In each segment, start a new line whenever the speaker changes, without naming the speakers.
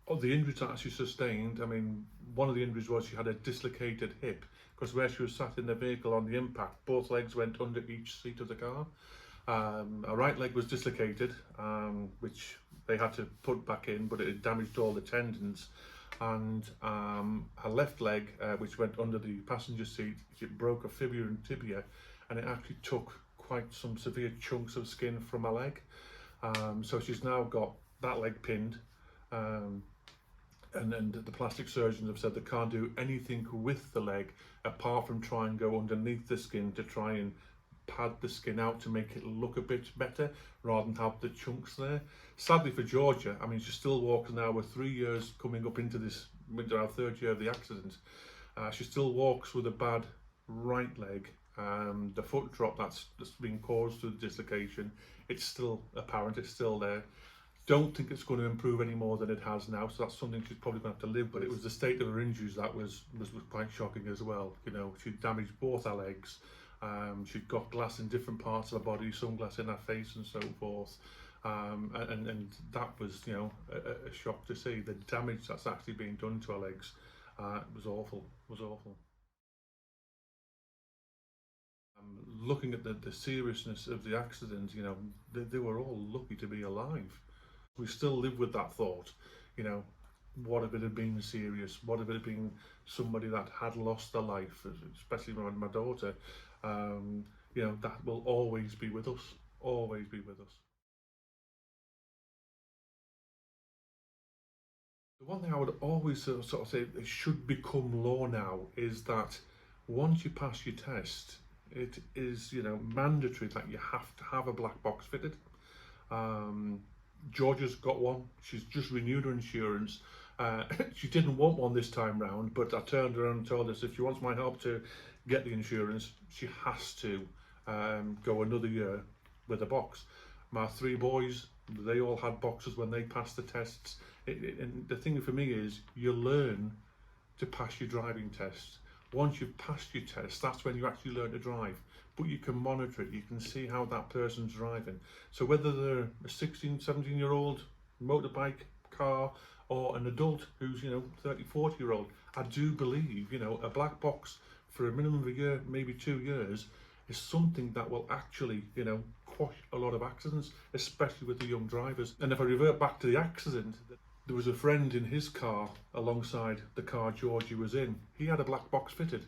of the injuries that she sustained, I mean, one of the injuries was she had a dislocated hip because where she was sat in the vehicle on the impact, both legs went under each seat of the car. Her right leg was dislocated, which they had to put back in, but it had damaged all the tendons. And her left leg, which went under the passenger seat, it broke a fibula and tibia, and it actually took quite some severe chunks of skin from her leg. So she's now got that leg pinned, and the plastic surgeons have said they can't do anything with the leg apart from try and go underneath the skin to try and pad the skin out to make it look a bit better rather than have the chunks there. Sadly for Georgia, I mean, she still walks now. We're 3 years coming up into our third year of the accident. She still walks with a bad right leg. The foot drop that's been caused through the dislocation, it's still apparent, it's still there. Don't think it's going to improve any more than it has now, so that's something she's probably going to have to live with. It was the state of her injuries that was quite shocking as well. You know, she damaged both her legs. She'd got glass in different parts of her body, some glass in her face and so forth. And that was, you know, a shock to see. The damage that's actually being done to her legs was awful, was awful. Looking at the seriousness of the accident, you know, they were all lucky to be alive. We still live with that thought, you know, what if it had been serious? What if it had been somebody that had lost their life, especially my daughter? You know, that will always be with us, always be with us. The one thing I would always sort of say it should become law now is that once you pass your test, it is, you know, mandatory that you have to have a black box fitted. Georgia's got one. She's just renewed her insurance. She didn't want one this time round, but I turned around and told her if she wants my help to get the insurance, she has to go another year with a box. My 3 boys, they all had boxes when they passed the tests. And the thing for me is you learn to pass your driving test. Once you've passed your test, that's when you actually learn to drive. But you can monitor it, you can see how that person's driving. So whether they're a 16, 17-year-old motorbike, car, or an adult who's, you know, 30, 40-year-old, I do believe, you know, a black box for a minimum of a year, maybe 2 years, is something that will actually, you know, quash a lot of accidents, especially with the young drivers. And if I revert back to the accident, there was a friend in his car alongside the car Georgie was in. He had a black box fitted.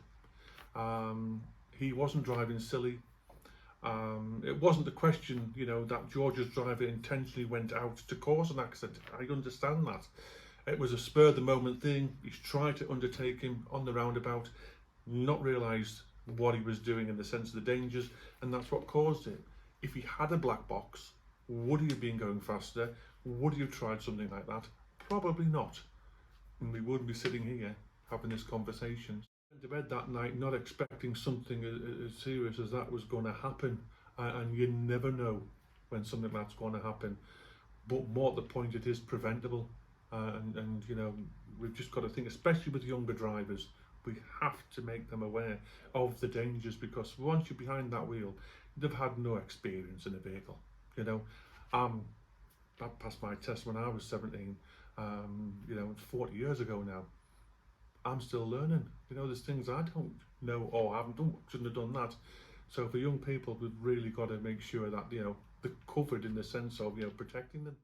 He wasn't driving silly. It wasn't the question, you know, that Georgia's driver intentionally went out to cause an accident. I understand that. It was a spur of the moment thing. He's tried to undertake him on the roundabout, not realised what he was doing in the sense of the dangers, and that's what caused it. If he had a black box, would he have been going faster? Would he have tried something like that? Probably not. And we wouldn't be sitting here having this conversation. I went to bed that night not expecting something as serious as that was going to happen. And you never know when something like that's going to happen. But more at the point, it is preventable. And you know, we've just got to think, especially with younger drivers, we have to make them aware of the dangers, because once you're behind that wheel, they've had no experience in a vehicle. You know, I passed my test when I was 17. You know, it's 40 years ago now. I'm still learning. You know, there's things I don't know or haven't done, shouldn't have done that. So for young people, we've really got to make sure that, you know, they're covered in the sense of, you know, protecting them.